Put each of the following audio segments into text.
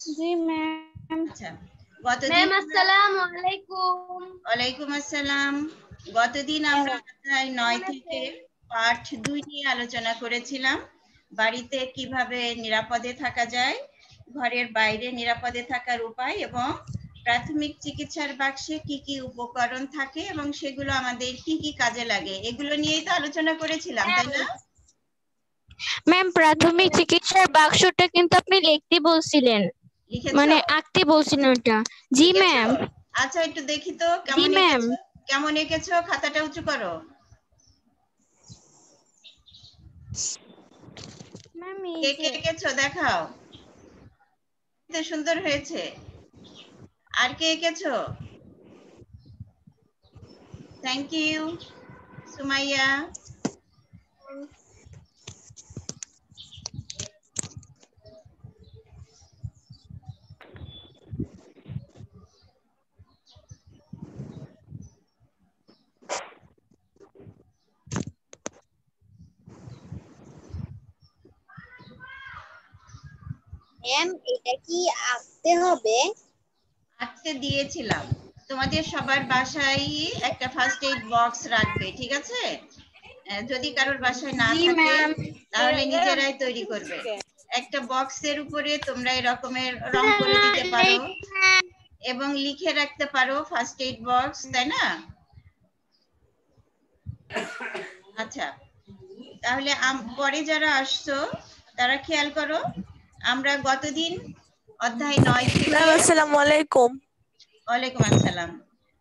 জি ma'am. আচ্ছা, গতদিন ma'am আসসালামু আলাইকুম। ওয়ালাইকুম আসসালাম। গতদিন আমরা অধ্যায় 9 থেকে পাঠ 2 নিয়ে আলোচনা করেছিলাম। বাড়িতে কিভাবে নিরাপদে থাকা যায়, ঘরের বাইরে নিরাপদে থাকার উপায় এবং প্রাথমিক চিকিৎসার বাক্সে কি কি উপকরণ থাকে এবং সেগুলো আমাদের কি কি কাজে লাগে, এগুলো নিয়েই তো আলোচনা করেছিলাম, তাই না? ম্যাম প্রাথমিক চিকিৎসার বাক্সটা কিন্তু আপনি লিখতে বলছিলেন, লিখেছো? মানে আঁকতে বলছিলেন ওটা। জি লিখেছো? ম্যাম। আচ্ছা, একটু দেখি তো জি কেমন ম্যাম। এঁকেছো। কেমন এঁকেছো, খাতাটা উঁচু করো। ম্যাম কে কে এঁকেছো দেখাও। সুন্দর হয়েছে। আর কে এঁকেছো? Thank you Sumaiya. ম্যাম এটা কি আঁকতে হবে? আঁকতে দিয়েছিলাম। তোমাদের সবার বাসায় একটা ফার্স্ট এইড বক্স রাখবে, ঠিক আছে? যদি কারোর বাসায় না থাকে তাহলে নিজেরাই তৈরি করবে। একটা বক্সের উপরে তোমরা এরকমের রং করে দিতে পারো এবং লিখে রাখতে পারো ফার্স্ট এইড বক্স, তাই না? আচ্ছা, তাহলে পরে যারা আসছো তারা খেয়াল করো, আমরা গতদিন অধ্যায় 9 থেকে আসসালামু আলাইকুম। ওয়ালাইকুম আসসালাম।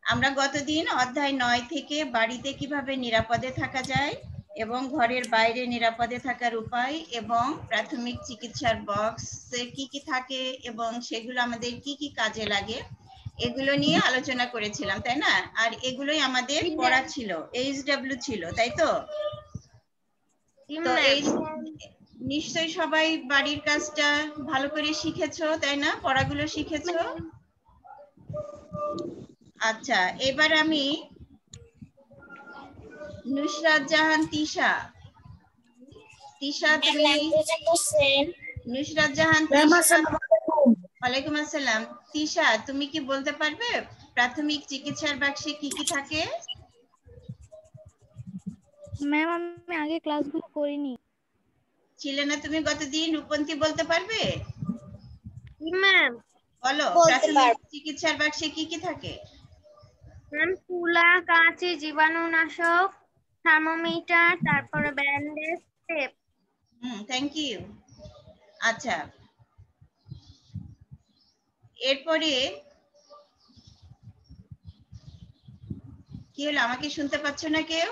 আমরা গতদিন অধ্যায় 9 থেকে বাড়িতে কিভাবে নিরাপদে থাকা যায় এবং ঘরের বাইরে নিরাপদে থাকার উপায় এবং প্রাথমিক চিকিৎসার বক্সে কি কি থাকে এবং সেগুলো আমাদের কি কি কাজে লাগে, এগুলো নিয়ে আলোচনা করেছিলাম, তাই না? আর এগুলোই আমাদের পড়া ছিল, এইচডব্লিউ ছিল, তাই তো? তো এই নিশ্চয়ই সবাই বাড়ির কাজটা ভালো করে শিখেছো, তাই না? পড়াগুলো শিখেছো। আচ্ছা, এবার আমি নুসরাত জাহান তিশা, তুমি নুসরাত জাহান তিশা, ওয়ালাইকুম আসসালাম। তিশা, তুমি কি বলতে পারবে প্রাথমিক চিকিৎসার বাক্সে কি কি থাকে? ম্যাম আমি আগে ক্লাসগুলো করিনি। ছিলে না তুমি গতদিন? রূপন্তী বলতে পারবে? ম্যাম বলো, বলতে প্রাথমিক পারবো। চিকিৎসার বাক্সে কি কি থাকে? ম্যাম তুলা, কাঁচি, জীবাণুনাশক, থার্মোমিটার, তারপরে ব্যান্ডেজ, টেপ। Thank you. আচ্ছা, এরপরে কি হলো, আমাকে শুনতে পাচ্ছ না কেউ?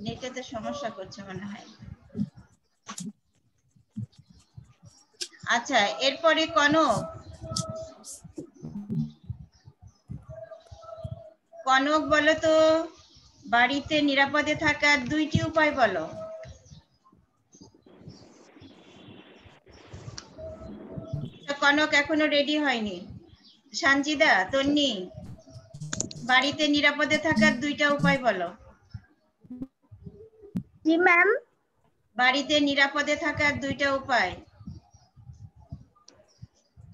নেটেতে সমস্যা করছে মনে হয়। আচ্ছা, এরপরে কনক, কনক বলো তো বাড়িতে নিরাপদে থাকার 2টি উপায় বলো। কনক এখনো রেডি হয়নি। সানজিদা, তন্নি, বাড়িতে নিরাপদে থাকার 2টা উপায় বলো। জি ম্যাম। বাড়িতে নিরাপদে থাকার 2টা উপায়।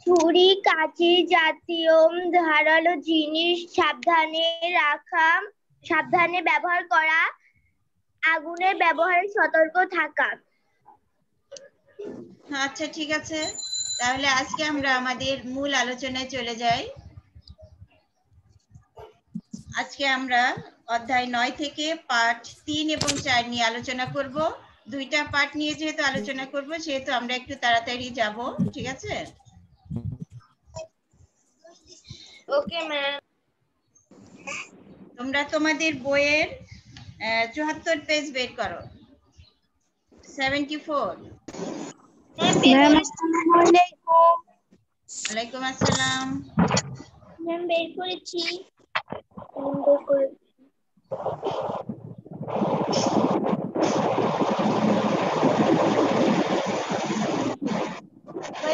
ছুরি, কাঁচি জাতীয় ধারালো জিনিস সাবধানে ব্যবহার করা, আগুনের ব্যবহারে সতর্ক থাকা। আচ্ছা, ঠিক আছে, তাহলে আজকে আমরা আমাদের মূল আলোচনায় চলে যাই। আজকে আমরা অধ্যায় 9 থেকে পাঠ 3 এবং 4 নিয়ে আলোচনা করব। 2টা পাঠ নিয়ে যেহেতু আলোচনা করব সেহেতু আমরা একটু তাড়াতাড়ি যাব, ঠিক আছে? Okay ma'am. তোমরা তোমাদের বইয়ের 74 পেজ বের করো। 74। ম্যাম আসসালামু আলাইকুম। ওয়ালাইকুম আসসালাম। ম্যাম বের করেছি।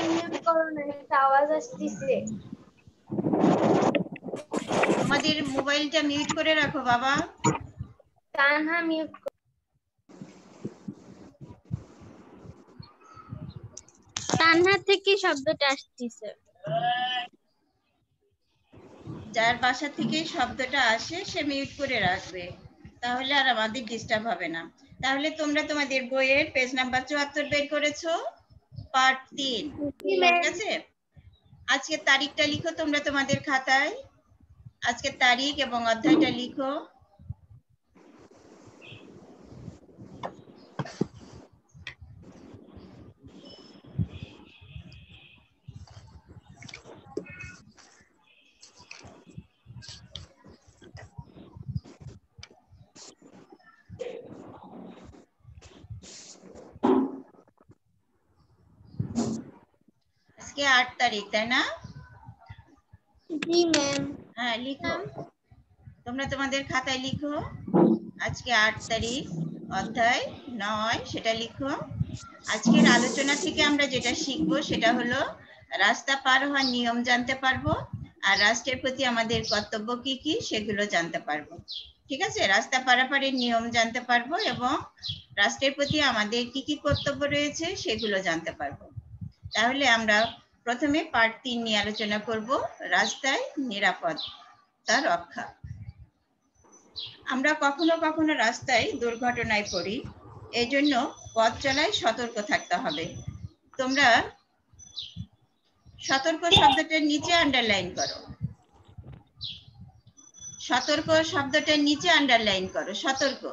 মিউট করো না, একটা আওয়াজ আসতেছে। তোমাদের মোবাইলটা মিউট করে রাখো বাবা। তানহা মিউট। তানহা থেকে শব্দটা আসছে। যার বাসা থেকে শব্দটা আসে সে মিউট করে রাখবে, তাহলে আর আমাদের ডিস্টার্ব হবে না। তাহলে তোমরা তোমাদের বইয়ের পেজ নাম্বার 74 বের করেছো, পার্ট 3। ঠিক আছে, আজকের তারিখটা লিখো তোমরা তোমাদের খাতায়, আজকের তারিখ এবং অধ্যায়টা লিখো। আজকে 8 তারিখ, তাই না? জি ম্যাম। হ্যাঁ লিখো, তোমরা তোমাদের খাতায় লিখো আজকে 8 তারিখ, অধ্যায় 9 সেটা লিখো। আজকের আলোচনা থেকে আমরা যেটা শিখবো সেটা হলো রাস্তা পার হওয়ার নিয়ম জানতে পারবো, আর রাষ্ট্রের প্রতি আমাদের কর্তব্য কি কি সেগুলো জানতে পারবো। ঠিক আছে, রাস্তা পারাপারের নিয়ম জানতে পারবো এবং রাষ্ট্রের প্রতি আমাদের কি কি কর্তব্য রয়েছে সেগুলো জানতে পারবো। তাহলে আমরা প্রথমে পার্ট 3 নিয়ে আলোচনা করব, রাস্তায় নিরাপত্তা রক্ষা। আমরা কখনো কখনো রাস্তায় দুর্ঘটনায় পড়ি, এজন্য পথ চলায় সতর্ক থাকতে হবে। তোমরা সতর্ক শব্দটার নিচে আন্ডারলাইন করো, সতর্ক শব্দটার নিচে আন্ডারলাইন করো, সতর্ক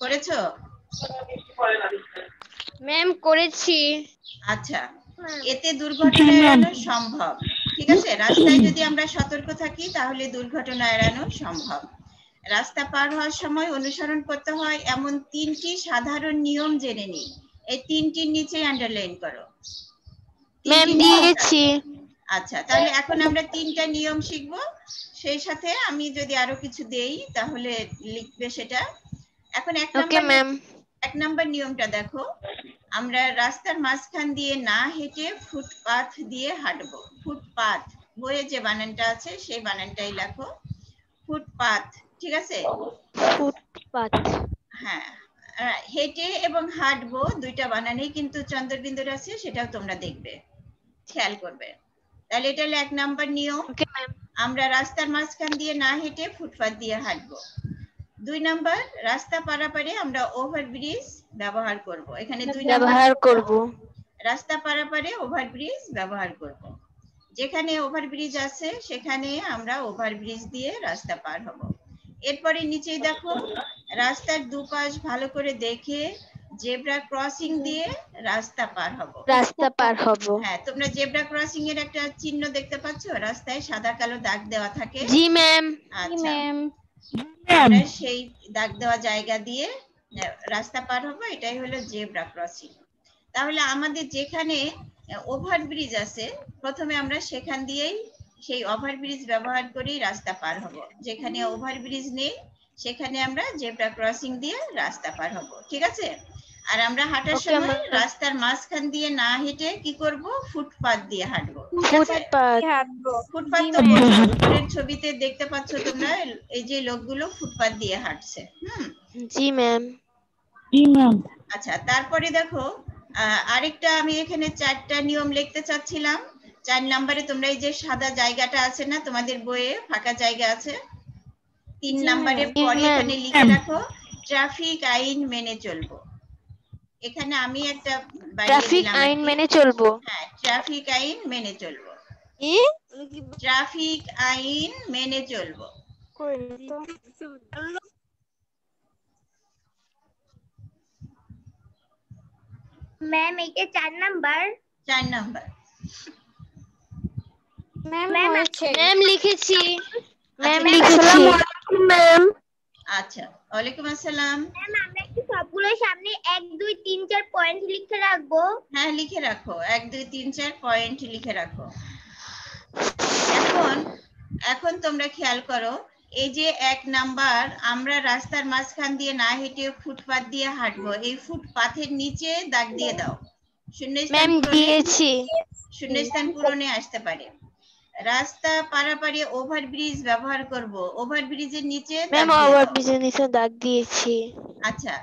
করেছো? ম্যাম করেছি। আচ্ছা, এতে দুর্ঘটনা এড়ানো সম্ভব। ঠিক আছে, রাস্তায় যদি আমরা সতর্ক থাকি তাহলে দুর্ঘটনা এড়ানো সম্ভব। রাস্তা পার হওয়ার সময় অনুসরণ করতে হয় এমন 3টি সাধারণ নিয়ম জেনে নিই। এই 3টির নিচে আন্ডারলাইন করো। ম্যাম দিয়েছি। আচ্ছা, তাহলে এখন আমরা 3টা নিয়ম শিখবো, সেই সাথে আমি যদি আরো কিছু দেই তাহলে লিখবে সেটা। এখন এক নাম্বার নিয়মটা দেখো, আমরা রাস্তার মাঝখান দিয়ে না হেঁটে ফুটপাথ দিয়ে হাঁটবো। ফুটপাথ, বইয়ে যে বানানটা আছে সেই বানানটাই লেখো, ফুটপাথ। ঠিক আছে, ফুটপাথ। হ্যাঁ, হেঁটে এবং হাঁটবো দুইটা বানানেই কিন্তু চন্দ্রবিন্দুর আছে, সেটাও তোমরা দেখবে, খেয়াল করবে। তাহলে এটা হলো 1 নাম্বার নিয়ম, আমরা রাস্তার মাঝখান দিয়ে না হেঁটে ফুটপাথ দিয়ে হাঁটবো। 2 নাম্বার, রাস্তা পারাপারে আমরা ওভারব্রিজ ব্যবহার করব। এখানে 2 নাম্বার ব্যবহার করব। রাস্তা পারাপারে ওভারব্রিজ ব্যবহার করব। যেখানে ওভারব্রিজ আছে সেখানে আমরা ওভারব্রিজ দিয়ে রাস্তা পার হব। এরপরে নিচেই দেখো, রাস্তার দুপাশ ভালো করে দেখে জেব্রা ক্রসিং দিয়ে রাস্তা পার হব। রাস্তা পার হব। হ্যাঁ, তোমরা জেব্রা ক্রসিং এর একটা চিহ্ন দেখতে পাচ্ছ, রাস্তায় সাদা কালো দাগ দেওয়া থাকে। জি ম্যাম। আচ্ছা, আমরা সেই দাগ দেওয়া জায়গা দিয়ে রাস্তা পার হব, এটাই হলো জেব্রা ক্রসিং। তাহলে আমাদের যেখানে ওভারব্রিজ আছে প্রথমে আমরা সেখান দিয়েই সেই ওভারব্রিজ ব্যবহার করেই রাস্তা পার হব। যেখানে ওভারব্রিজ নেই সেখানে আমরা জেব্রা ক্রসিং দিয়ে রাস্তা পার হব। ঠিক আছে, আর আমরা হাঁটার সময় রাস্তার মাঝখান দিয়ে না হেঁটে কি করব, ফুটপাথ দিয়ে হাঁটবো। ফুটপাথ তো উপরের ছবিতে দেখতে পাচ্ছ তোমরা, এই যে লোকগুলো ফুটপাথ দিয়ে হাঁটছে। জি ম্যাম। আচ্ছা, তারপরে দেখো আরেকটা আমি এখানে 4টা নিয়ম লিখতে চাচ্ছিলাম। 4 নম্বরে তোমরা এই যে সাদা জায়গাটা আছে না তোমাদের বইয়ে, ফাঁকা জায়গা আছে, 3 নম্বরের পরে এখানে লিখে রাখো ট্রাফিক আইন মেনে চলবো। এখানে আমি একটা ট্রাফিক আইন মেনে চলবো। হ্যাঁ, ট্রাফিক আইন মেনে চলবো। ট্রাফিক আইন মেনে চলবো। ম্যাম এইটা 4 নাম্বার। 4 নাম্বার ম্যাম লিখেছি। ম্যাম। আচ্ছা, ওয়ালাইকুম আসসালাম। ম্যাম আমরা কি সবগুলোর সামনে 1 2 3 4 পয়েন্ট লিখে রাখবো? হ্যাঁ লিখে রাখো, 1 2 3 4 পয়েন্ট লিখে রাখো। এখন তোমরা খেয়াল করো, এই যে 1 নাম্বার আমরা রাস্তার মাঝখান দিয়ে না হেঁটে ফুটপাথ দিয়ে হাঁটবো, এই ফুটপাথের নিচে দাগ দিয়ে দাও। শূন্যস্থান পূরণে আসতে পারে। রাস্তা পারাপারে ওভারব্রিজ ব্যবহার করব, ওভারব্রিজের নিচে ম্যাম দাগ দিয়ে ওভার দাও। ব্রিজের নিচে দাগ দিয়েছি। আচ্ছা,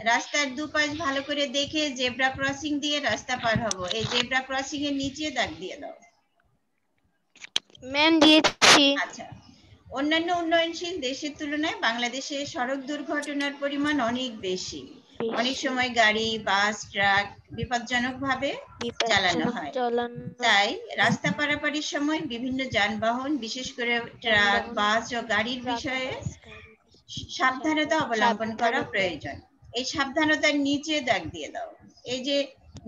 রাস্তার দুপাশ ভালো করে দেখে জেব্রা ক্রসিং দিয়ে রাস্তা পার হব, এই জেব্রা ক্রসিং এর নিচে দাগ দিয়ে দাও। ম্যাম দিয়েছি। আচ্ছা, অন্যান্য উন্নয়নশীল দেশের তুলনায় বাংলাদেশে সড়ক দুর্ঘটনার পরিমাণ অনেক বেশি। অনেক সময় গাড়ি, বাস, ট্রাক বিপজ্জনকভাবে চালানো হয়। তাই রাস্তা পারাপারের সময় বিভিন্ন যানবাহন, বিশেষ করে ট্রাক, বাস ও গাড়ির বিষয়ে সাবধানতা অবলম্বন করা প্রয়োজন। এই সাবধানতার নিচে দাগ দিয়ে দাও। এই যে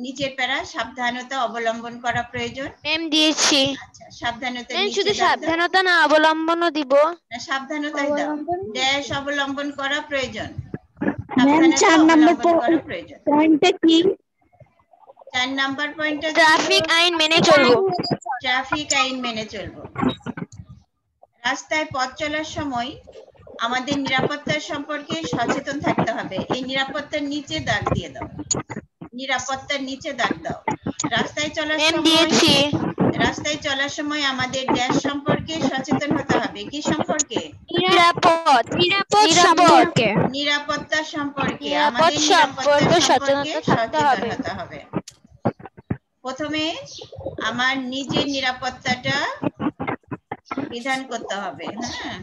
নিচের প্যারা, সাবধানতা অবলম্বন করা প্রয়োজন। ম্যাম দিয়েছি। আচ্ছা, সাবধানতার ম্যাম নিচে শুধু দাগ দাও। সাবধানতা না অবলম্বনও দিব। না, সাবধানতাই দাও। ড্যাশ অবলম্বন করা প্রয়োজন। ম্যাম সাবধানতা 4 নাম্বার অবলম্বন করা প্রয়োজন। পয়েন্টটা কি? 4 নাম্বার পয়েন্টটা ট্রাফিক আইন মেনে চলবো। ট্রাফিক আইন মেনে চলবো। রাস্তায় পথ চলার সময় আমাদের নিরাপত্তার সম্পর্কে সচেতন থাকতে হবে। এই নিরাপত্তার নিচে দাগ দিয়ে দাও। নিরাপত্তার নিচে দাগ দাও। রাস্তায় চলার ম্যাম সময় দিয়েছি। রাস্তায় চলার সময় আমাদের ড্যাশ সম্পর্কে সচেতন হতে হবে। কি সম্পর্কে? নিরাপদ সম্পর্কে। নিরাপত্তা সম্পর্কে নিরাপদ আমাদের নিরাপত্তা সম্পর্কে সম্পর্কে সচেতন থাকতে সচেতন হবে। হতে হবে। প্রথমে আমার নিজের নিরাপত্তাটা বিধান করতে হবে। হ্যাঁ,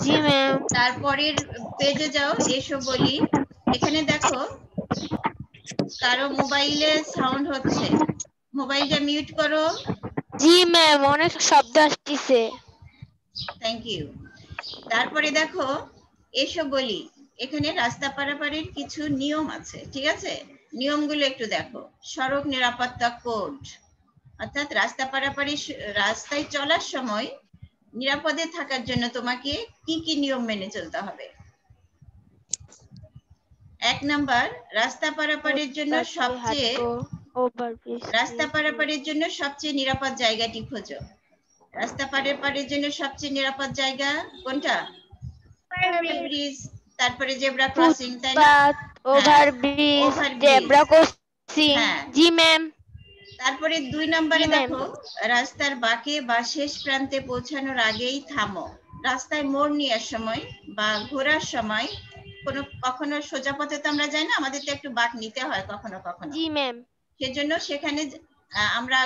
জি ম্যাম। তারপরের পেজে যাও, এসো বলি। এখানে দেখো কারো মোবাইলে সাউন্ড হচ্ছে, মোবাইলটা মিউট করো। জি ম্যাম, অনেক শব্দ আসছে। Thank you. তারপরে দেখো এসো বলি, এখানে রাস্তা পারাপারের কিছু নিয়ম আছে, ঠিক আছে? নিয়মগুলো একটু দেখো। সড়ক নিরাপত্তা কোড, অর্থাৎ রাস্তা পারাপারের রাস্তায় চলার সময় নিরাপদে থাকার জন্য তোমাকে কি কি নিয়ম মেনে চলতে হবে। 1 নাম্বার, রাস্তা পারাপারের জন্য সবচেয়ে নিরাপদ জায়গাটি খোঁজো। রাস্তা পারাপারের জন্য সবচেয়ে নিরাপদ জায়গা কোনটা? ব্রিজ, তারপরে জেব্রা ক্রসিং, তাই না? Overbridge, zebra crossing. হ্যাঁ। জি ম্যাম। তারপরে 2 নম্বরে জি, ম্যাম। দেখো, রাস্তার বাঁকে বা শেষ প্রান্তে পৌঁছানোর আগেই থামো। রাস্তায় মোড় নেওয়ার সময় বা ঘোরার সময় কখনো সোজা পথে তো আমরা যাই না, আমাদের তো একটু বাঁক নিতে হয় কখনো কখনো। জি ম্যাম। সেজন্য সেখানে আমরা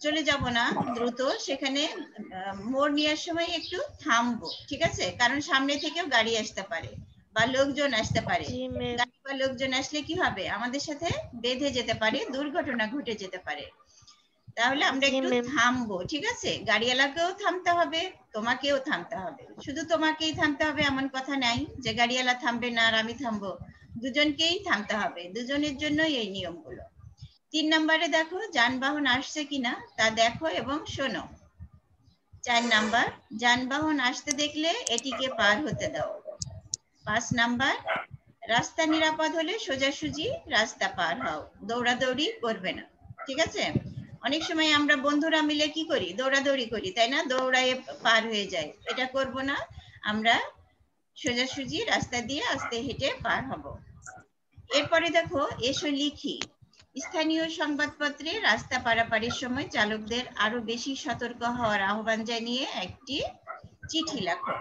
চলে যাব না দ্রুত, সেখানে মোড় নেওয়ার সময় একটু থামবো, ঠিক আছে? কারণ সামনে থেকেও গাড়ি আসতে পারে বা লোকজন আসতে পারে। জি ম্যাম। গাড়ি বা লোকজন আসলে কি হবে, আমাদের সাথে বেঁধে যেতে পারে, দুর্ঘটনা ঘটে যেতে পারে। তাহলে আমরা জি, একটু ম্যাম। থামবো, ঠিক আছে? গাড়িওয়ালাকেও থামতে হবে, তোমাকেও থামতে হবে। শুধু তোমাকেই থামতে হবে এমন কথা নাই যে গাড়িওয়ালা থামবে না আর আমি থামবো, দুজনকেই থামতে হবে। দুজনের জন্যই এই নিয়মগুলো। 3 নম্বরে দেখো, যানবাহন আসছে কিনা তা দেখো এবং শোনো। 4 নাম্বার, যানবাহন আসতে দেখলে এটিকে পার হতে দাও। 5 নাম্বার, রাস্তা নিরাপদ হলে সোজাসুজি রাস্তা পার হও, দৌড়াদৌড়ি করবে না, ঠিক আছে? অনেক সময় আমরা বন্ধুরা মিলে কি করি, দৌড়াদৌড়ি করি, তাই না? দৌড়ায় পার হয়ে যায়, এটা করব না। আমরা সোজাসুজি রাস্তা দিয়ে আস্তে হেঁটে পার হব। এরপরে দেখো, এসো লিখি। স্থানীয় সংবাদপত্রে রাস্তা পারাপারের সময় চালকদের আরো বেশি সতর্ক হওয়ার আহ্বান জানিয়ে একটি চিঠি লেখো।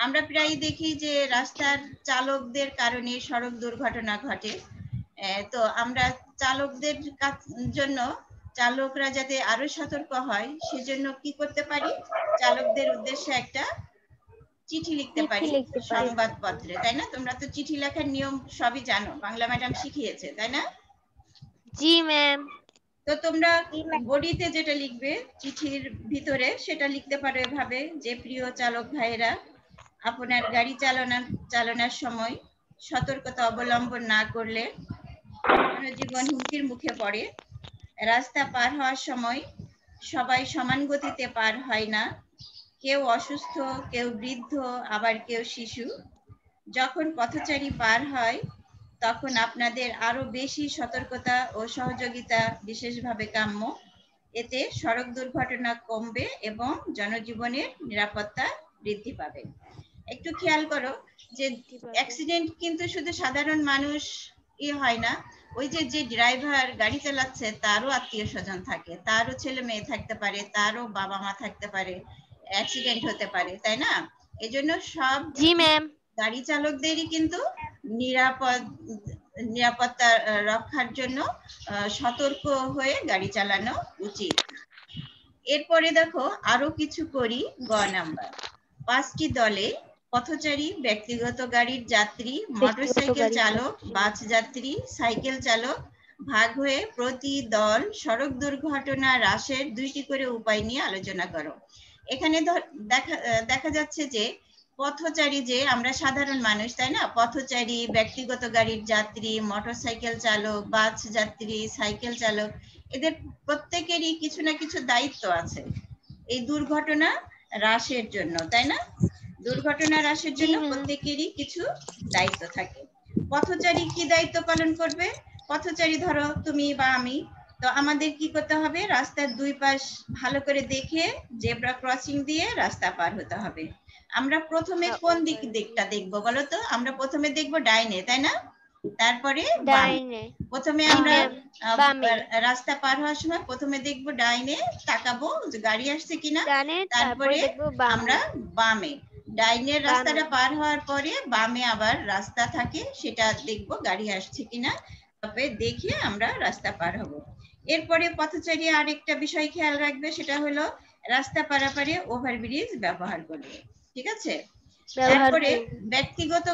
আমরা প্রায় দেখি যে রাস্তার চালকদের কারণে সড়ক দুর্ঘটনা ঘটে। তো আমরা চালকদের জন্য, চালকরা যাতে আরো সতর্ক হয় সেজন্য কি করতে পারি, চালকদের উদ্দেশ্যে একটা চিঠি লিখতে পারি সংবাদপত্রে, তাই না? তোমরা তো চিঠি লেখার নিয়ম সবই জানো, বাংলা ম্যাডাম শিখিয়েছে, তাই না? জি ম্যাম। তো তোমরা বডিতে যেটা লিখবে চিঠির ভিতরে, সেটা লিখতে পারো এভাবে যে, প্রিয় চালক ভাইরা, আপনার গাড়ি চালানোর সময় সতর্কতা অবলম্বন না করলে জীবন হুমকির মুখে পড়ে। রাস্তা পার হওয়ার সময় সবাই সমান গতিতে পার হয় না, কেউ অসুস্থ, কেউ বৃদ্ধ, আবার কেউ শিশু। যখন পথচারী পার হয় তখন আপনাদের আরো বেশি সতর্কতা ও সহযোগিতা বিশেষভাবে কাম্য। এতে সড়ক দুর্ঘটনা কমবে এবং জনজীবনের নিরাপত্তা বৃদ্ধি পাবে। একটু খেয়াল করো যে অ্যাক্সিডেন্ট কিন্তু শুধু সাধারণ মানুষ হয় না, ওই যে যে ড্রাইভার গাড়ি চালাচ্ছে তারও আত্মীয় স্বজন থাকে, তারও ছেলে মেয়ে থাকতে পারে, তারও বাবা মা থাকতে পারে, অ্যাক্সিডেন্ট হতে পারে, তাই না? এজন্য সব জি ম্যাম। গাড়ি চালকদেরই কিন্তু নিরাপত্তা রক্ষার জন্য সতর্ক হয়ে গাড়ি চালানো উচিত। এরপরে দেখো আরো কিছু করি। গ নাম্বার, 5টি দলে পথচারী, ব্যক্তিগত গাড়ির যাত্রী, মোটরসাইকেল চালক, বাস যাত্রী, সাইকেল চালক ভাগ হয়ে প্রতি দল সড়ক দুর্ঘটনা হ্রাসের 2টি করে উপায় নিয়ে আলোচনা করো। এখানে দেখা যাচ্ছে যে পথচারী যে আমরা সাধারণ মানুষ, তাই না? পথচারী, ব্যক্তিগত গাড়ির যাত্রী, মোটরসাইকেল চালক, বাস যাত্রী, সাইকেল চালক, এদের প্রত্যেকেরই কিছু না কিছু দায়িত্ব আছে এই দুর্ঘটনা হ্রাসের জন্য, তাই না? দুর্ঘটনা হ্রাসের জন্য প্রত্যেকেরই কিছু দায়িত্ব থাকে। পথচারী কি দায়িত্ব পালন করবে? পথচারী ধরো তুমি বা আমি, তো আমাদের কি করতে হবে? রাস্তার দুই পাশ ভালো করে দেখে জেব্রা ক্রসিং দিয়ে রাস্তা পার হতে হবে। আমরা প্রথমে কোন দিকটা দেখবো বলো তো? আমরা প্রথমে দেখবো ডাইনে, তাই না? তারপরে বামে। প্রথমে আমরা রাস্তা পার হওয়ার সময় প্রথমে দেখবো ডাইনে, তাকাবো যে গাড়ি আসছে কিনা, তারপরে আমরা বামে। ডাইনের রাস্তাটা পার হওয়ার পরে বামে আবার রাস্তা থাকে, সেটা দেখবো গাড়ি আসছে কিনা, তবে দেখে আমরা রাস্তা পার হব। এরপরে পথচারী আরেকটা বিষয় খেয়াল রাখবে, সেটা হলো রাস্তা পারাপারে ওভারব্রিজ ব্যবহার করবে, ঠিক আছে? তারপরে ব্যক্তিগত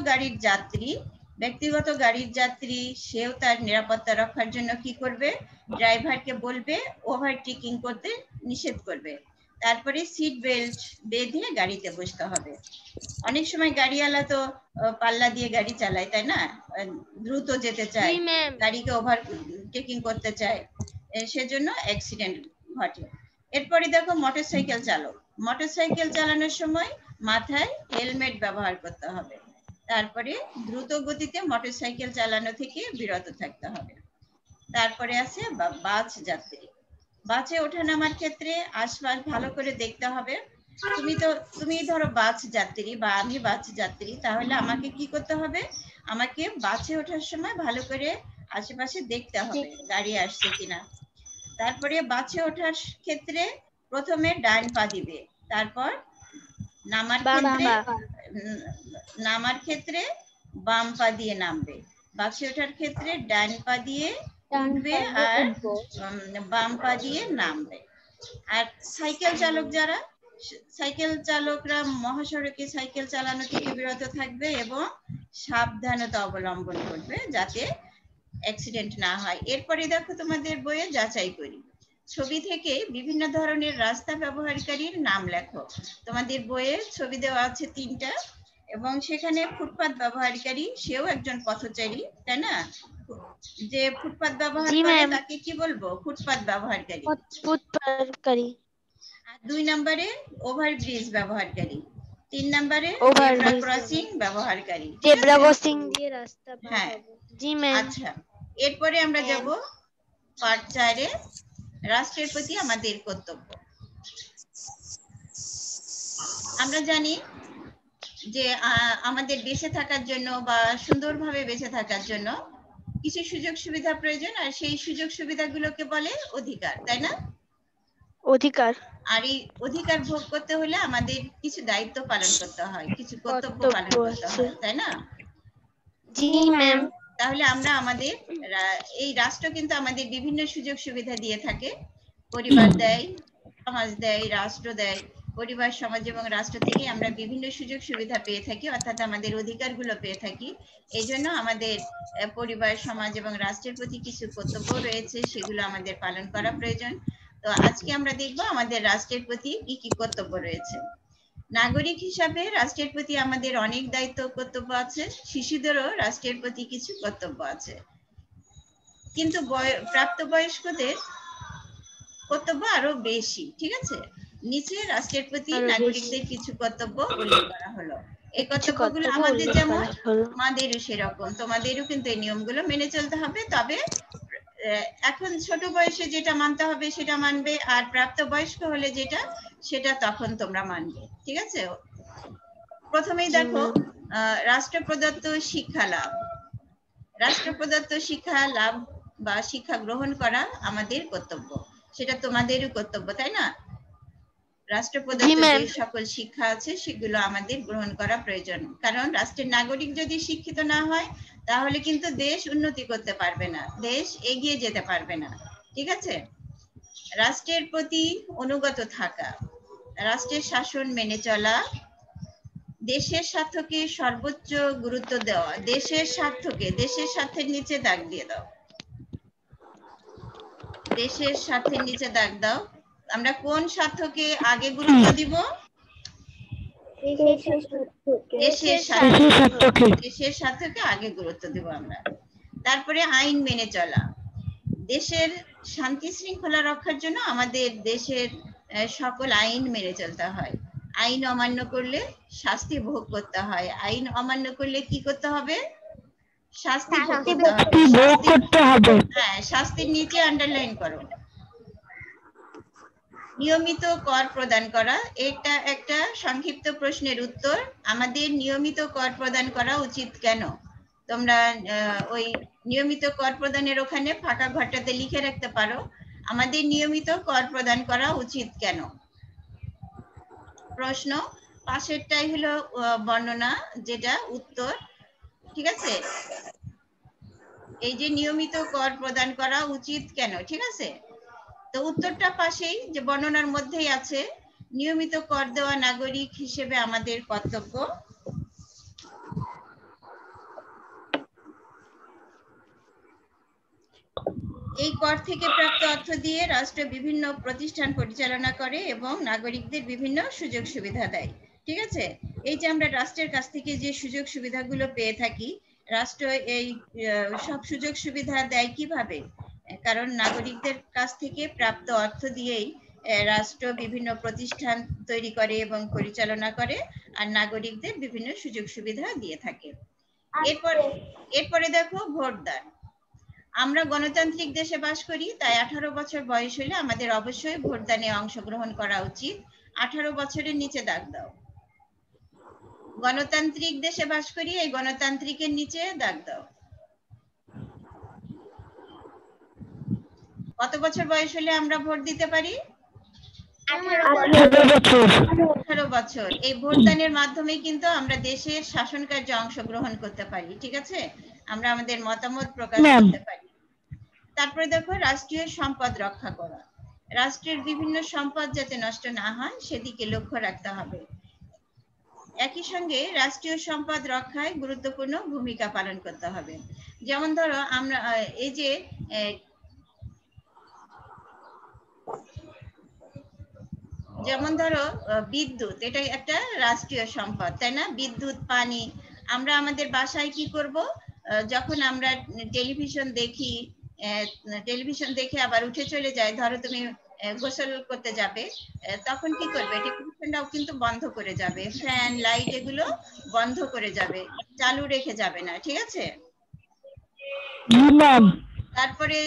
গাড়ির যাত্রী সেও তার নিরাপত্তা রক্ষার জন্য কি করবে? ড্রাইভারকে বলবে ওভারটেকিং করতে নিষেধ করবে। তারপরে সিট বেল্ট বেঁধে গাড়িতে বসতে হবে। অনেক সময় গাড়িওয়ালা তো পাল্লা দিয়ে গাড়ি চালায়, তাই না? দ্রুত যেতে চায়, গাড়িকে ওভারটেকিং করতে চায়, সেজন্য অ্যাক্সিডেন্ট ঘটে। এরপরে দেখো মোটরসাইকেল চালানোর সময় মাথায় হেলমেট ব্যবহার করতে হবে। তারপরে দ্রুত গতিতে মোটরসাইকেল চালানো থেকে বিরত থাকতে হবে। তারপরে আছে বাসে ওঠানামার ক্ষেত্রে আশপাশ ভালো করে দেখতে হবে। তুমি ধরো বাস যাত্রী বা আমি বাস যাত্রী, তাহলে আমাকে কি করতে হবে? আমাকে বাসে ওঠার সময় ভালো করে আশেপাশে দেখতে হবে গাড়ি আসছে কিনা। তারপরে বাসে ওঠার ক্ষেত্রে প্রথমে ডান পা দিবে, তারপর নামার ক্ষেত্রে বাম পা দিয়ে নামবে। বাসে ওঠার ক্ষেত্রে ডান পা দিয়ে উঠবে আর বাম পা দিয়ে নামবে। আর সাইকেল চালকরা মহাসড়কে সাইকেল চালানো থেকে বিরত থাকবে এবং সাবধানতা অবলম্বন করবে যাতে অ্যাক্সিডেন্ট না হয়। এরপরে দেখো তোমাদের বইয়ে যাচাই করি। ছবি থেকে বিভিন্ন ধরনের রাস্তা ব্যবহারকারীর নাম লেখো। তোমাদের বইয়ে ছবি দেওয়া আছে 3টা, এবং সেখানে ফুটপাত ব্যবহারকারী সেও একজন পথচারী, তাই না? যে ফুটপাত ব্যবহার করে তাকে কি বলবো? ফুটপাত ব্যবহারকারী। আর 2 নম্বরে ওভারব্রিজ ব্যবহারকারী, 3 নম্বরে জেব্রা ক্রসিং ব্যবহারকারী। জেব্রা ক্রসিং দিয়ে রাস্তা পার হবে। জি ম্যাম। আচ্ছা, এরপরে আমরা যাব পার্ট 4 এ, রাষ্ট্রের প্রতি আমাদের কর্তব্য। আমরা জানি যে আমাদের বেঁচে থাকার জন্য বা সুন্দরভাবে বেঁচে থাকার জন্য কিছু সুযোগ সুবিধা প্রয়োজন, আর সেই সুযোগ সুবিধাগুলোকে বলে অধিকার, তাই না? অধিকার। আর এই অধিকার ভোগ করতে হলে আমাদের কিছু দায়িত্ব পালন করতে হয়, কিছু কর্তব্য পালন করতে হয়, তাই না? জি ম্যাম। তাহলে আমরা আমাদের এই রাষ্ট্র কিন্তু আমাদের বিভিন্ন সুযোগ সুবিধা দিয়ে থাকে। পরিবার দেয়, সমাজ দেয়, রাষ্ট্র দেয়। পরিবার, সমাজ এবং রাষ্ট্র থেকে আমরা বিভিন্ন সুযোগ সুবিধা পেয়ে থাকি, অর্থাৎ আমাদের অধিকারগুলো পেয়ে থাকি। এই জন্য আমাদের পরিবার, সমাজ এবং রাষ্ট্রের প্রতি কিছু কর্তব্য রয়েছে, সেগুলো আমাদের পালন করা প্রয়োজন। তো আজকে আমরা দেখব আমাদের রাষ্ট্রের প্রতি কি কি কর্তব্য রয়েছে। নাগরিক হিসাবে রাষ্ট্রের প্রতি আমাদের অনেক দায়িত্ব কর্তব্য আছে। শিশুদেরও রাষ্ট্রের প্রতি কিছু কর্তব্য আছে, কিন্তু প্রাপ্তবয়স্কদের কর্তব্য আরো বেশি, ঠিক আছে? নিচে রাষ্ট্রের প্রতি নাগরিকদের কিছু কর্তব্য উল্লেখ করা হলো। এই কর্তব্যগুলো আমাদের যেমন, আমাদেরও সেরকম, তোমাদেরও কিন্তু এই নিয়মগুলো মেনে চলতে হবে। তবে এখন ছোট বয়সে যেটা মানতে হবে সেটা মানবে, আর প্রাপ্তবয়স্ক হলে যেটা, সেটা তখন তোমরা মানবে, ঠিক আছে? প্রথমেই দেখো রাষ্ট্র প্রদত্ত শিক্ষা লাভ। রাষ্ট্র প্রদত্ত শিক্ষা লাভ বা শিক্ষা গ্রহণ করা আমাদের কর্তব্য, সেটা তোমাদেরও কর্তব্য, তাই না? রাষ্ট্র প্রদত্ত যে সকল শিক্ষা আছে সেগুলো আমাদের গ্রহণ করা প্রয়োজন, কারণ রাষ্ট্রের নাগরিক যদি শিক্ষিত না হয় তাহলে কিন্তু দেশ উন্নতি করতে পারবে না, দেশ এগিয়ে যেতে পারবে না। ঠিক আছে? রাষ্ট্রের প্রতি অনুগত থাকা, রাষ্ট্রের শাসন মেনে চলা, দেশের স্বার্থকে সর্বোচ্চ গুরুত্ব দেওয়া, দেশের স্বার্থকে, দেশের স্বার্থের নিচে দাগ দিয়ে দাও, দেশের স্বার্থের নিচে দাগ দাও। আমরা কোন স্বার্থকে আগে গুরুত্ব দিব? দেশের স্বার্থকে, দেশের স্বার্থকে আগে গুরুত্ব দিব আমরা। তারপরে আইন মেনে চলা, দেশের শান্তি শৃঙ্খলা রক্ষার জন্য আমাদের দেশের সকল আইন মেনে চলতে হয়। আইন অমান্য করলে শাস্তি ভোগ করতে হয়, আইন অমান্য করলে কি করতে হবে? শাস্তি ভোগ করতে হবে। হ্যাঁ, শাস্তির নিচে আন্ডারলাইন করো। নিয়মিত কর প্রদান করা, এটা একটা সংক্ষিপ্ত প্রশ্নের উত্তর। আমাদের নিয়মিত কর প্রদান করা উচিত কেন? তোমরা ওই নিয়মিত কর প্রদানের ওখানে ফাঁকা ঘরটাতে লিখে রাখতে পারো, আমাদের নিয়মিত কর প্রদান করা উচিত কেন। প্রশ্ন পাশেরটাই হলো বর্ণনা, যেটা উত্তর। ঠিক আছে? এই যে নিয়মিত কর প্রদান করা উচিত কেন, ঠিক আছে? তো উত্তরটা পাশেই, যে বর্ণনার মধ্যেই আছে, নিয়মিত কর দেওয়া নাগরিক হিসেবে আমাদের কর্তব্য। এই কর থেকে প্রাপ্ত অর্থ দিয়ে রাষ্ট্র বিভিন্ন প্রতিষ্ঠান পরিচালনা করে এবং নাগরিকদের বিভিন্ন সুযোগ সুবিধা দেয়। ঠিক আছে? এই যে আমরা রাষ্ট্রের কাছ থেকে যে সুযোগ সুবিধাগুলো পেয়ে থাকি, রাষ্ট্র এই সব সুযোগ সুবিধা দেয় কিভাবে? কারণ নাগরিকদের কাছ থেকে প্রাপ্ত অর্থ দিয়েই রাষ্ট্র বিভিন্ন প্রতিষ্ঠান তৈরি করে এবং পরিচালনা করে, আর নাগরিকদের বিভিন্ন সুযোগ সুবিধা দিয়ে থাকে। এরপরে দেখো ভোটদান। আমরা গণতান্ত্রিক দেশে বাস করি, তাই 18 বছর বয়স হলে আমাদের অবশ্যই ভোটদানে অংশগ্রহণ করা উচিত। 18 বছরের নিচে দাগ দাও। গণতান্ত্রিক দেশে বাস করি, এই গণতান্ত্রিকের নিচে দাগ দাও। কত বছর বয়স হলে আমরা ভোট দিতে পারি? 18 বছর। এই ভোটদানের মাধ্যমে কিন্তু আমরা দেশের শাসন কার্যে অংশগ্রহণ করতে পারি। ঠিক আছে? আমরা আমাদের মতামত প্রকাশ করতে পারি। তারপরে দেখো রাষ্ট্রীয় সম্পদ রক্ষা করা, রাষ্ট্রের বিভিন্ন সম্পদ যাতে নষ্ট না হয় সেদিকে লক্ষ্য রাখতে হবে। একই সঙ্গে রাষ্ট্রীয় সম্পদ রক্ষায় গুরুত্বপূর্ণ ভূমিকা পালন করতে হবে। যেমন ধরো আমরা এই যে বিদ্যুৎ, এটা একটা রাষ্ট্রীয় সম্পদ, তাই না? বিদ্যুৎ, পানি। আমরা আমাদের বাসায় কি করব? যখন আমরা টেলিভিশন দেখে আবার উঠে চলে যাই, ধরো তুমি গোসল করতে যাবে, তখন কি করবে? টেলিভিশনটাও কিন্তু বন্ধ করে যাবে, ফ্যান, লাইট এগুলো বন্ধ করে যাবে, চালু রেখে যাবে না। ঠিক আছে? তারপরে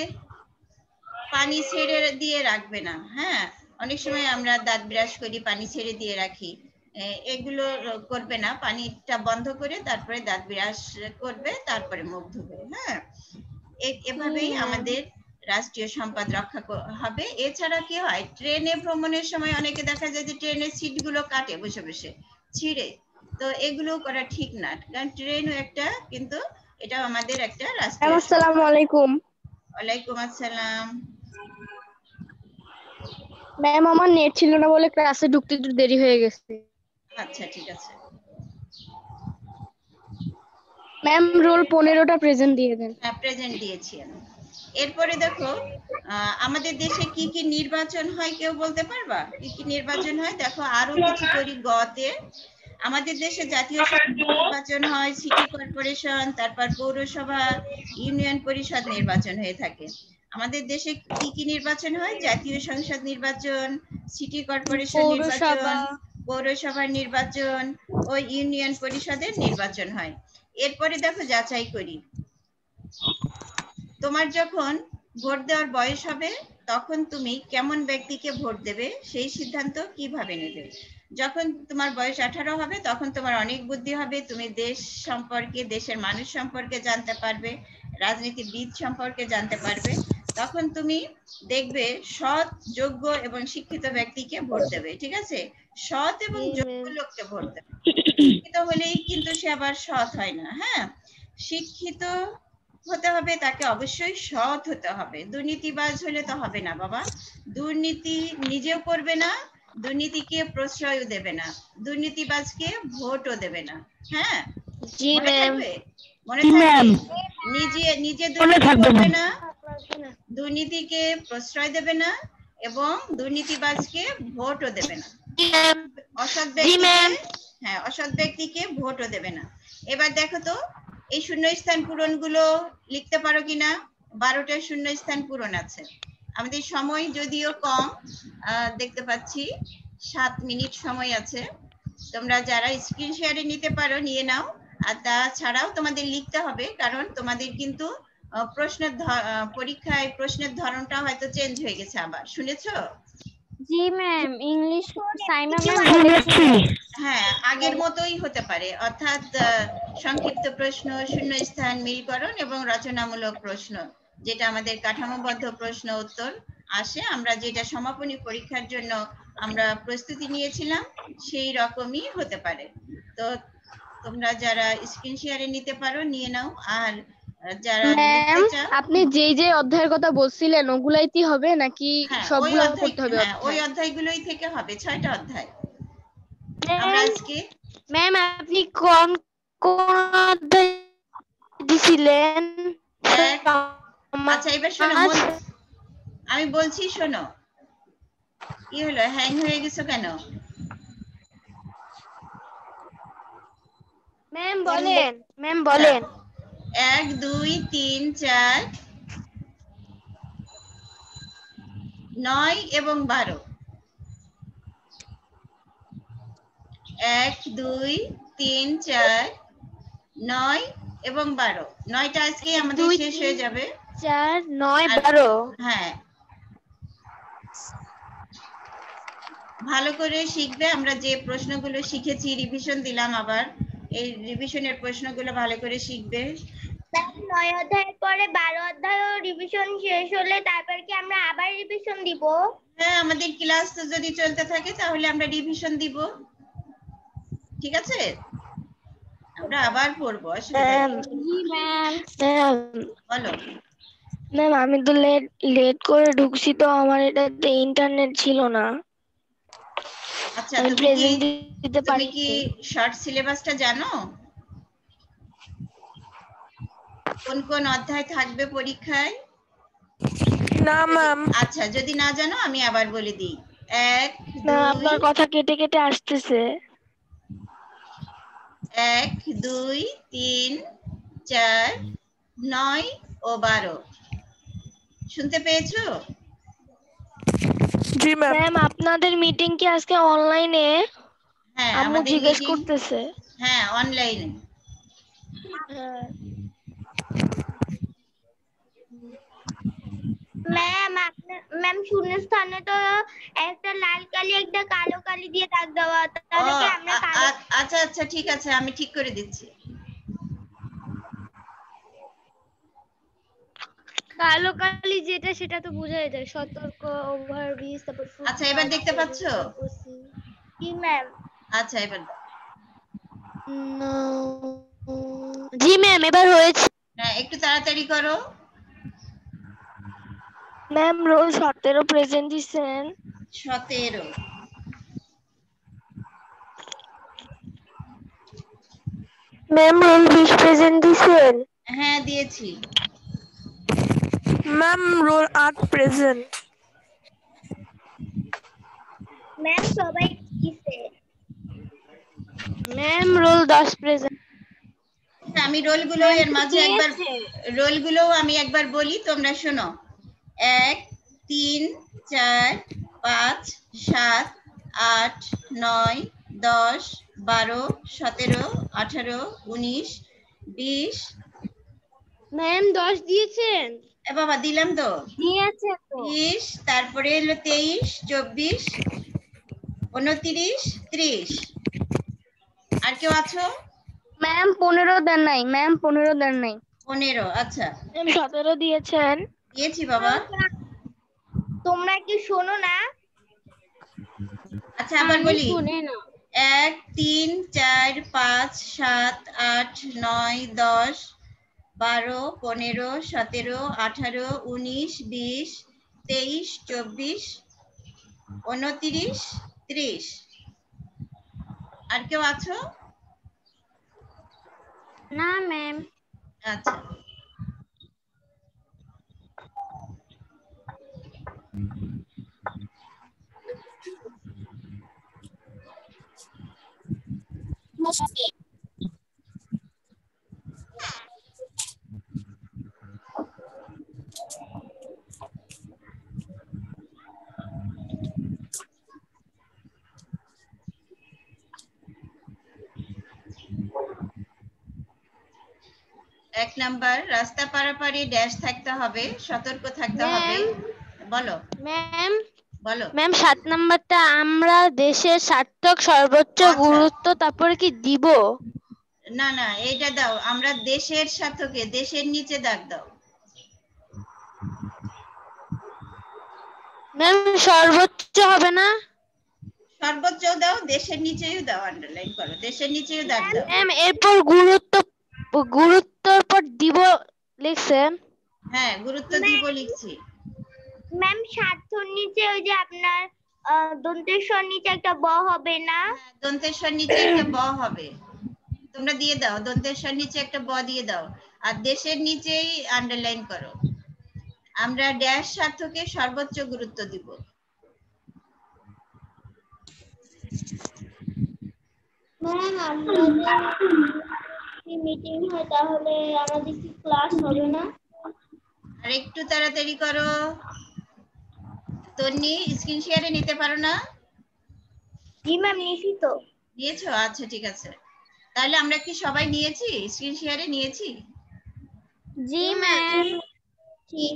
পানি ছেড়ে দিয়ে রাখবে না। হ্যাঁ, অনেক সময় আমরা দাঁত ব্রাশ করি, পানি ছেড়ে দিয়ে রাখি, এগুলো করবে না। পানিটা বন্ধ করে তারপরে দাঁত ব্রাশ করবে, তারপরে মুখ ধুবে। হ্যাঁ, এভাবেই আমাদের রাষ্ট্রীয় সম্পদ রক্ষা হবে। এছাড়া কি হয়, ট্রেনে ভ্রমণের সময় অনেকে দেখা যায় যে ট্রেনের সিটগুলো কাটে বসে বসে, ছিঁড়ে। তো এগুলো করা ঠিক না, কারণ ট্রেনও একটা, কিন্তু এটাও আমাদের একটা রাষ্ট্রীয়। আসসালামু আলাইকুম। ওয়ালাইকুম আসসালাম। ম্যাম, আমার নেট ছিল না বলে ক্লাসে ঢুকতে একটু দেরি হয়ে গেছে। আচ্ছা, ঠিক আছে। ম্যাম, রোল 15টা প্রেজেন্ট দিয়ে দেন। হ্যাঁ, প্রেজেন্ট দিয়েছি আমি। এরপরে দেখো আমাদের দেশে কি কি নির্বাচন হয়, কেউ বলতে পারবা কি কি নির্বাচন হয়? দেখো আরো কিছু করি গতে। আমাদের দেশে জাতীয় সংসদ নির্বাচন হয়, সিটি কর্পোরেশন, তারপর পৌরসভা, ইউনিয়ন পরিষদ নির্বাচন হয়ে থাকে। আমাদের দেশে কি কি নির্বাচন হয়? জাতীয় সংসদ নির্বাচন, সিটি কর্পোরেশন নির্বাচন, পৌরসভার নির্বাচন ও ইউনিয়ন পরিষদের নির্বাচন হয়। এরপরে দেখো যাচাই করি। তোমার যখন ভোট দেওয়ার বয়স হবে তখন তুমি কেমন ব্যক্তিকে ভোট দেবে সেই সিদ্ধান্ত কিভাবে নেবে? যখন তোমার বয়স 18 হবে তখন তোমার অনেক বুদ্ধি হবে, তুমি দেশ সম্পর্কে, দেশের মানুষ সম্পর্কে জানতে পারবে, রাজনীতিবিদ সম্পর্কে জানতে পারবে, তখন তুমি দেখবে সৎ, যোগ্য এবং শিক্ষিত ব্যক্তিকে ভোট দেবে। ঠিক আছে, সৎ এবং যোগ্য লোককে ভোট দেবে। শিক্ষিত হলেই কিন্তু সে আবার সৎ হয় না। হ্যাঁ, শিক্ষিত হতে হবে, তাকে অবশ্যই সৎ হতে হবে। দুর্নীতিবাজ হলে তো হবে না বাবা। দুর্নীতি নিজেও করবে না, দুর্নীতিকে প্রশ্রয়ও দেবে না, দুর্নীতিবাজকে ভোটও দেবে না। হ্যাঁ, জি মনে ম্যাম। থাকবে, মনে থাকবে। নিজে দুর্নীতি করবে না, দুর্নীতিকে প্রশ্রয় দেবে না এবং দুর্নীতিবাজকে ভোটও দেবে না, অসৎ ব্যক্তিকে, হ্যাঁ, অসৎ ব্যক্তিকে ভোটও দেবে না। এবার দেখো তো এই শূন্যস্থান পূরণগুলো লিখতে পারো কিনা। 12টা শূন্যস্থান পূরণ আছে। আমাদের সময় যদিও কম, দেখতে পাচ্ছি 7 মিনিট সময় আছে। তোমরা যারা স্ক্রিন শেয়ারে নিতে পারো নিয়ে নাও, আর তাছাড়াও তোমাদের লিখতে হবে, কারণ তোমাদের কিন্তু পরীক্ষায় প্রশ্নের ধরনটা হয়তো চেঞ্জ হয়ে গেছে আবার, শুনেছো? জি ম্যাম, ইংলিশ সাইমা কিছু ম্যাম আছে। বলেছিলেন। হ্যাঁ, আগের মতোই হতে পারে, অর্থাৎ সংক্ষিপ্ত প্রশ্ন, শূন্যস্থান, মিলকরণ এবং রচনামূলক প্রশ্ন, যেটা আমাদের কাঠামোবদ্ধ প্রশ্ন উত্তর আসে। আমরা যেটা সমাপনী পরীক্ষার জন্য আমরা প্রস্তুতি নিয়েছিলাম সেই রকমই হতে পারে। তো তোমরা যারা স্ক্রিন শেয়ারে নিতে পারো নিয়ে নাও, আর যারা ম্যাম, লিখতে চাও, আপনি যে অধ্যায়ের কথা বলছিলেন ওগুলাইতেই হবে নাকি হ্যাঁ, ওই সবগুলো অধ্যায়, করতে হবে? হ্যাঁ, ওই অধ্যায়গুলোই থেকে হবে, 6টা অধ্যায়। আমরা আজকে ম্যাম, আপনি কোন কোন অধ্যায় দিছিলেন? আচ্ছা, এবার শোনো, আমি বলছি শোনো। কি হলো, হ্যাং হয়ে গেছো কেন? ম্যাম বলেন, ম্যাম বলেন। 1 2 3 4 9 এবং 12। 1 2 3 4 9 এবং 12। 9টা আজকে আমাদের শেষ হয়ে যাবে। 4 9 12। হ্যাঁ, ভালো করে শিখবে। আমরা যে প্রশ্নগুলো শিখেছি, রিভিশন দিলাম আবার, এই রিভিশনের প্রশ্নগুলো ভালো করে শিখবে। 9 অধ্যায়ের পরে 12 অধ্যায়ও রিভিশন শেষ হলে তারপর কি আমরা আবার রিভিশন দিব? হ্যাঁ, আমাদের ক্লাস তো যদি চলতে থাকে তাহলে আমরা রিভিশন দিব। ঠিক আছে, আমরা আবার পড়বো, অসুবিধা নেই। জি ম্যাম। বলো। ম্যাম, আমি তো লেট করে ঢুকছি, তো আমার এটাতে ইন্টারনেট ছিল না। আচ্ছা, আমি প্রেজেন্ট দিতে তুমি পারি কি শর্ট সিলেবাসটা জানো? কোন কোন অধ্যায় থাকবে পরীক্ষায়? না ম্যাম। আচ্ছা, যদি না জানো আমি আবার বলে দিই। 1 না, 2 আপনার কথা কেটে কেটে আসতেছে। 1 2 3 4 9 ও 12 শুনতে পেয়েছো? জি ম্যাম, আপনাদের মিটিং কি আজকে অনলাইনে? হ্যাঁ, আম্মু আমাদের জিজ্ঞেস মিটিং, করতেছে। হ্যাঁ, অনলাইনে। ম্যাম, শূন্যস্থানে তো একটা লাল কালি একটা কালো কালি দিয়ে দাগ দেওয়া, তাহলে কি আমরা আচ্ছা আচ্ছা, ঠিক আছে, আমি ঠিক করে দিচ্ছি। কালো কালি যেটা সেটা তো বোঝাই যায়, সতর্ক, ওভারব্রিজ, তারপর আচ্ছা, এবার দেখতে পাচ্ছো? কি ম্যাম? আচ্ছা, এবার জি ম্যাম, এবার হয়েছে। হ্যাঁ, একটু তাড়াতাড়ি করো। ম্যাম, রোল 17 প্রেজেন্ট দিছেন। 17। ম্যাম, রোল 20 প্রেজেন্ট দিছেন। হ্যাঁ, দিয়েছি। Ma'am, role 8 present. ম্যাম, সবাই দিছে। Ma'am, roll 10 present. আমি রোলগুলো এর মাঝে আমি একবার বলি, তোমরা শোনো। 1 3 4 5 7 8 9 10 12 17 18 19 20। ম্যাম 10 দিয়েছেন? এ বাবা, দিলাম তো। দিয়েছে তো। 20, তারপরে হলো 23 24 29 30। আর কেউ আছো? ম্যাম 15 দেন নাই, ম্যাম 15 দেন নাই। 15। আচ্ছা, ম্যাম 17 দিয়েছেন। দিয়েছি বাবা। তোমরা কি শোনো না? আচ্ছা আবার বলি, শুনে না। 1 3 4 5 7 8 9 10 12 15 17 18 19 20 23 24 29 30। আর কেউ আছো? না ম্যাম। আচ্ছা, এক নাম্বার, রাস্তা পারাপারে ড্যাশ থাকতে হবে, সতর্ক থাকতে হবে। বলো ম্যাম বলো। ম্যাম 7 নাম্বারটা আমরা দেশের সার্থক সর্বোচ্চ আচ্ছা। গুরুত্ব তারপরে কি দিব? না না, এইটা দাও, আমরা দেশের সাথে দেশের নিচে দাগ দাও। ম্যাম সর্বোচ্চ হবে না? সর্বোচ্চ দাও, দেশের নিচেও দাও, আন্ডারলাইন করো, দেশের নিচেও দাগ দাও। ম্যাম এরপর গুরুত্বর পর দিব লিখছেন? হ্যাঁ, গুরুত্ব দিব লিখছি। ম্যাম স্বার্থর নিচে ওই যে আপনার দন্তেশ্বর নিচে একটা ব হবে না? হ্যাঁ, দন্তেশ্বর নিচে একটা ব হবে, তোমরা দিয়ে দাও, দন্তেশ্বর নিচে একটা ব দিয়ে দাও। আর দেশের নিচেই আন্ডারলাইন করো, আমরা ড্যাশ স্বার্থকে সর্বোচ্চ গুরুত্ব দিব। ম্যাম আমরা যদি মিটিং হয় তাহলে আমাদের কি ক্লাস হবে না? আর একটু তাড়াতাড়ি করো। তন্নি, স্ক্রিন শেয়ারে নিতে পারো না? জি ম্যাম, নিছি তো। নিয়েছো? আচ্ছা ঠিক আছে, তাহলে আমরা কি সবাই নিয়েছি, স্ক্রিন শেয়ারে নিয়েছি? জি ম্যাম। ঠিক।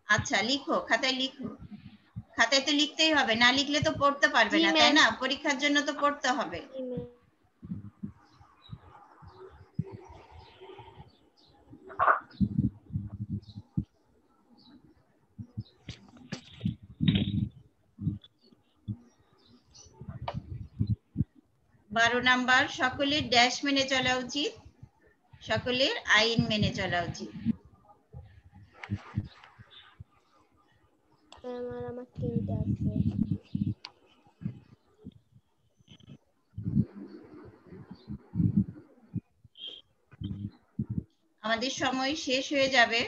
আচ্ছা, লিখো, খাতায় লিখো। খাতায় তো লিখতেই হবে, না লিখলে তো পড়তে পারবে জি না, তাই ম্যাম। না? পরীক্ষার জন্য তো পড়তে হবে। 12 নাম্বার, সকলের ড্যাশ মেনে চলা উচিত, সকলের আইন মেনে চলা উচিত। আমার তিনটা আছে। আমাদের সময় শেষ হয়ে যাবে।